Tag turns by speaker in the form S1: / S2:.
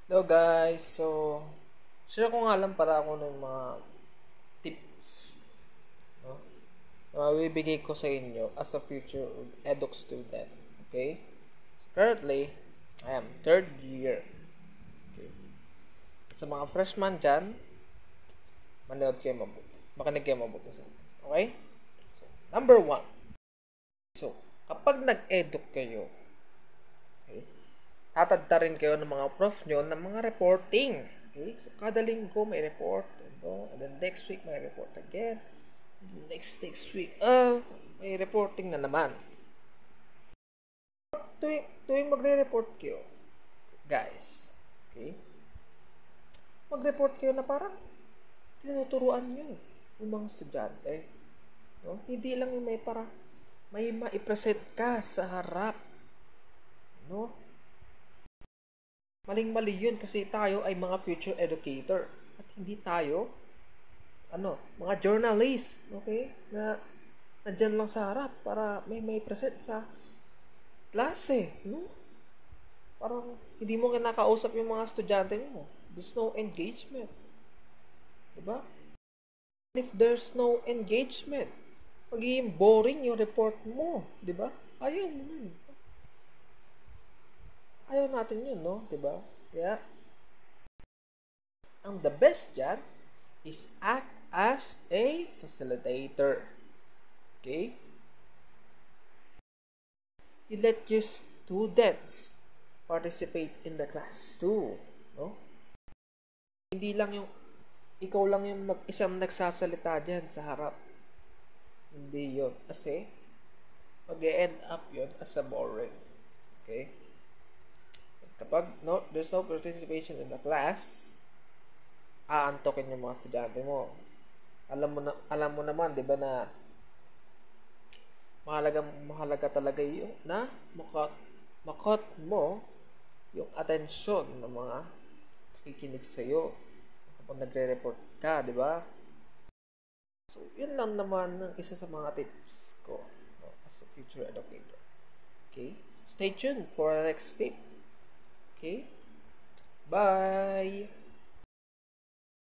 S1: Hello guys, share ko nga lang para ako ng mga tips, no? Na mabibigay ko sa inyo as a future eduk student. Okay? So, currently, I am third year. Okay? Sa mga freshman dyan, manood kayo mabuti. Makinig kayo mabuti sa akin. Okay? So, number one. So, kapag nag-eduk kayo, okay, tatadta rin kayo ng mga prof nyo ng mga reporting. Okay? So, kada linggo may report. And then next week may report again. Next week, may reporting na naman. Tuwing magre-report kayo, guys, okay? Mag-report kayo na parang tinuturuan nyo yung mga estudyante. No? Hindi lang yung may maipresent ka sa harap. No? Maling-mali yun kasi tayo ay mga future educator at hindi tayo mga journalist, okay? Na nandyan lang sa harap para may present sa klase, no? Parang hindi mo kinakausap yung mga estudyante mo. There's no engagement. Diba? If there's no engagement, magiging boring yung report mo. Diba? Ayaw mo nun. Ayaw natin yun, no? Diba? Kaya, ang the best dyan is act as a facilitator. Okay? You let your students participate in the class too. No? Hindi lang yung ikaw lang yung mag-isang nagsasalita dyan sa harap. Hindi yun. Kasi, mag-e-end up yun as a boring. Okay? Kapag there's no participation in the class, aantokin yung mga estudyante mo. Alam mo naman, 'di ba, na mahalaga talaga yung na makot mo yung atensyon ng mga nakikinig sa iyo kapag nagre-report ka, 'di ba? So, yun lang naman ang isa sa mga tips ko, no, as a future educator. Okay? So, stay tuned for the next tip. Okay? Bye!